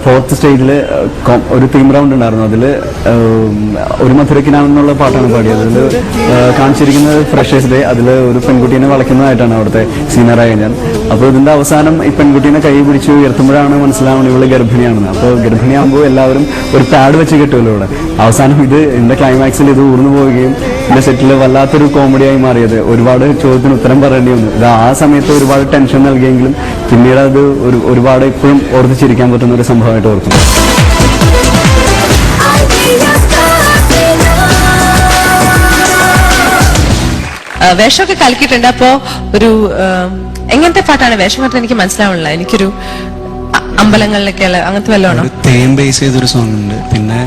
Fourth സ്റ്റേജിൽ ഒരു theme round ഉണ്ടായിരുന്നു. അതിൽ ഒരു മധുരക്കിനാണെന്നുള്ള പാട്ടാണ് പാടിയത്. അതിൽ കാണിച്ചിരിക്കുന്നത് ഫ്രഷേഴ്സ് ഡേ. അതിൽ ഒരു പെൺകുട്ടീനെ വളയ്ക്കുന്നതായിട്ടാണ് അവിടുത്തെ സീനിയറായ ഞാൻ. അപ്പോൾ ഇതിന്റെ അവസാനം ഈ പെൺകുട്ടീനെ കൈ പിടിച്ച് ഉയർത്തുമ്പോഴാണ് മനസ്സിലാവുന്നത് ഇവള് ഗർഭിണിയാണെന്ന്. അപ്പോൾ ഗർഭിണിയാകുമ്പോൾ എല്ലാവരും ഒരു പാഡ് വെച്ച് കിട്ടുമല്ലോ ഇവിടെ. അവസാനം ഇതിന്റെ ക്ലൈമാക്സിൽ ഇത് ഊർന്നു പോവുകയും ഇതിന്റെ സെറ്റിൽ വല്ലാത്തൊരു കോമഡിയായി മാറിയത്. ഒരുപാട് ചോദ്യത്തിന് ഉത്തരം പറയേണ്ടി വന്നു. ഇത് ആ സമയത്ത് ഒരുപാട് ടെൻഷൻ നൽകിയെങ്കിലും പിന്നീട് അത് ഒരുപാട് ഇപ്പോഴും ഓർത്ത് ചിരിക്കാൻ പറ്റുന്ന ഒരു സംഭവമായിട്ട് ഓർക്കുന്നു. വേഷമൊക്കെ കലക്കിയിട്ടുണ്ട്. അപ്പോ ഒരു എങ്ങനത്തെ പാട്ടാണ് വേഷം കണ്ടിട്ട് എനിക്ക് മനസ്സിലാവണില്ല. എനിക്കൊരു അമ്പലങ്ങളിലൊക്കെ അങ്ങനത്തെ വല്ലതാണോ? തേം ബേസ് ചെയ്തൊരു സോങ് ഉണ്ട്. പിന്നെ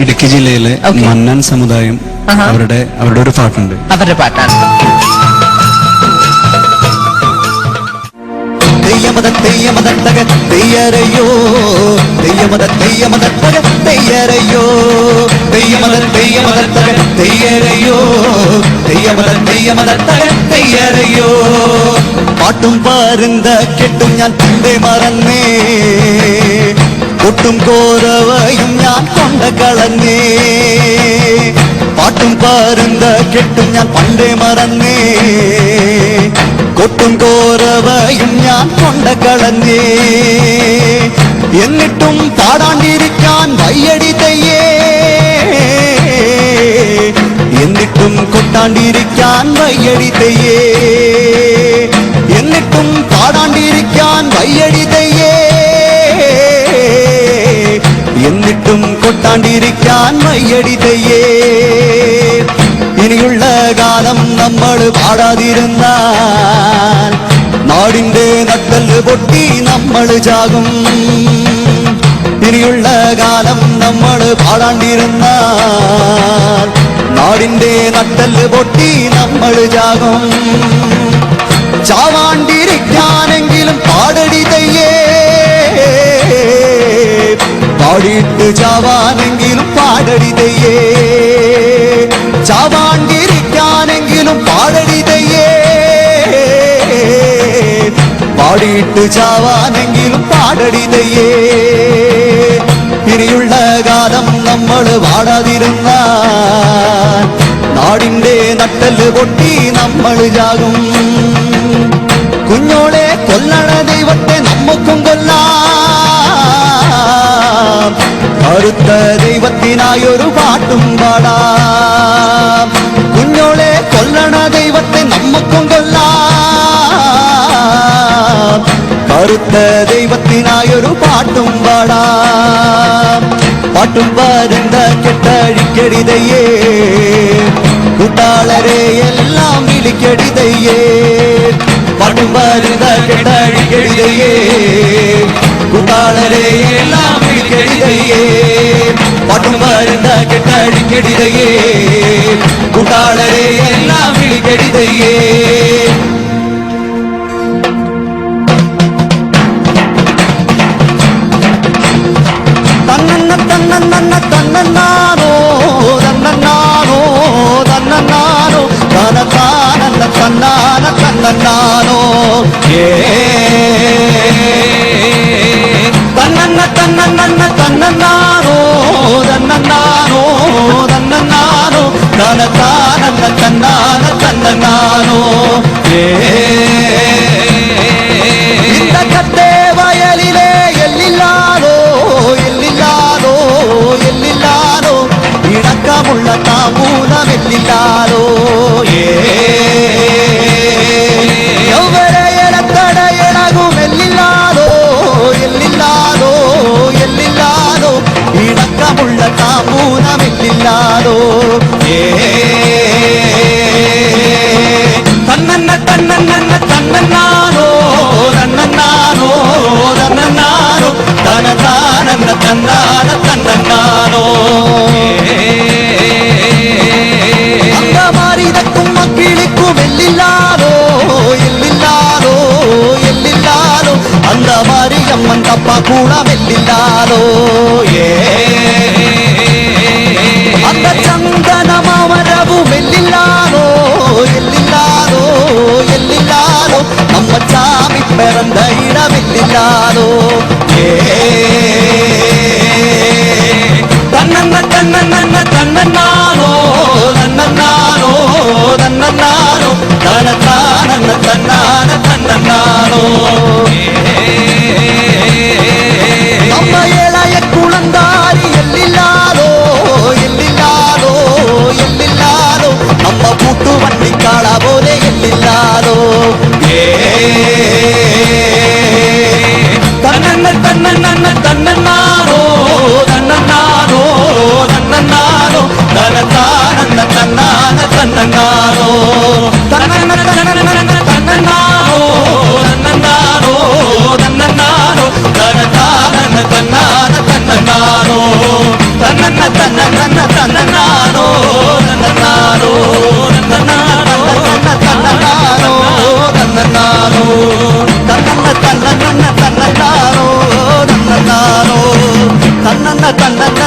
ഇടുക്കി ജില്ലയിലെ മന്നാൻ സമുദായം അവരുടെ ഒരു പാട്ടുണ്ട്. അവരുടെ പാട്ടാണ്. പാട്ടും പാരുന്ന കെട്ടും ഞാൻ പണ്ടേ മറന്നേ, കൊട്ടും കോരവയും ഞാൻ കൊണ്ട കളഞ്ഞേ. പാട്ടും പാരുന്ന കെട്ടും ഞാൻ പണ്ടേ മറന്നേ, കൊട്ടും കോരവയും ഞാൻ കൊണ്ട കളഞ്ഞേ. എന്നിട്ടും പാടാണ്ടിരിക്കാൻ വയ്യടി തയ്യേ, എന്നിട്ടും കൊട്ടാണ്ടിരിക്കാൻ വയ്യടി തയ്യേ, എന്നിട്ടും പാടാണ്ടിരിക്കാൻ വയ്യടി തയ്യേ, എന്നിട്ടും കൊട്ടാണ്ടിരിക്കാൻ വയ്യടി തയ്യേ. ഇനിയുള്ള കാലം നമ്മൾ പാടാതിരുന്നാൽ നാടിന്റെ നട്ടല് പൊട്ടി നമ്മൾ ചാകും. ഇനിയുള്ള കാലം നമ്മൾ പാടാണ്ടിരുന്നാൽ നാടിന്റെ നട്ടല് പൊട്ടി നമ്മൾ ചാകും. ചാവാണ്ടിരിക്കാനെങ്കിലും പാടടി തയ്യേ, പാടിയിട്ട് ചാവാനെങ്കിലും പാടടി തയ്യേ. ചാവാണ്ടിരിക്കാനെങ്കിലും പാടടി തയ്യേ, പാടിയിട്ട് ചാവാനെങ്കിലും പാടടി തയ്യേ. ഇനിയുള്ള കാലം നമ്മൾ പാടാതിരുന്നാൽ നാടിന്റെ നട്ടല് പൊട്ടി നമ്മൾ ചാകും. കുഞ്ഞോളെ കൊല്ലണ ദൈവത്തെ നമുക്കും കൊല്ലാം, കറുത്ത ദൈവത്തിനായൊരു പാട്ടും പാടാം. കുഞ്ഞോളെ കൊല്ലണ ദൈവത്തെ നമുക്കും കൊല്ലാം, കറുത്ത ദൈവത്തിനായൊരു പാട്ടും പാടാം. പാട്ടും പാരണ്ട കെട്ടഴിക്കടിതയ്യേ, കൂട്ടാളരെ എല്ലാം വിളിക്കടിതയ്യേ. പാട്ടും പാരണ്ട കെട്ടഴിക്കടിതയ്യേ, കൂട്ടാളരെ എല്ലാം വിളിക്കടിതയ്യേ. പാട്ടും പാരണ്ട കെട്ടഴിക്കടിതയ്യേ, കൂട്ടാളരെ എല്ലാം വിളിക്കടിതയ്യേ. തന്നന്നാനോ തന്നന്നാനോ തന്നന്നാനോ തനത്താനന്ന തന്നാന തന്നന്നാനോ തന്നന്ന തന്നന്ന തന്നന്നാനോ തന്നന്നാനോ തന്നന്നാനോ തനത്താനന്ന തന്നാന തന്നന്നാനോ. இந்த கட்டே வயலிலே எல்லில்லாதோ எல்லில்லாதோ எல்லில்லாதோ, இணக்கமுள்ள தாமூலம் எல்லில்லாதோ. எவ்வரையடத்தட எழகும் எல்லில்லாதோ எல்லில்லாதோ எல்லில்லாதோ, இணக்கமுள்ள தாமூலம் எல்லில்லாதோ. தன்னன்ன தன்னன்ன தன்னன்னானோ தன்னன்னானோ தன்னன்னானோ தனதானன்ன தன்னான தன்னன்னானோ. அந்த மாறிதக்கும் மக்கிளிக்கும் எல்லில்லாதோ எல்லில்லாதோ எல்லில்லாதோ, அந்த மாறி அம்மன் தப்பா கூட எல்லில்லாதோ. அந்த சந்தன மாமரவும் எல்லில்லாதோ எல்லில்லாதோ எல்லில்லாதோ, நம்ம சாமி பிறந்த இடமில்லாதோ. തനത്താനന്ന തന്നാന തന്നാനോ നമ്മ ഏളയ കുളന്താരി എല്ലില്ലാലോ എല്ലില്ലാലോ എല്ലില്ലാലോ നമ്മ കൂട്ടുവണ്ടിക്കാള പോലെ എല്ലില്ലാലോ തന്നന്ന തന്നന്ന തന്നാനോ തന്നാനോ തന്നാനോ തനത്താനന്ന തന്നാന തന്നാനോ തന്നന്ന തന്നന്ന തന്നാനോ തന്നാനോ തന്നാനോ തനത്താനന്ന തന്നാന തന്നാനോ തന്നന്ന തന്നന്ന തന്നാനോ തന്നാനോ തന്നാനോ തന്നാനോ തന്നാനോ തന്നന്ന തന്നന്ന തന്നാനോ തന്നാനോ തന്നന്ന തന്നന്ന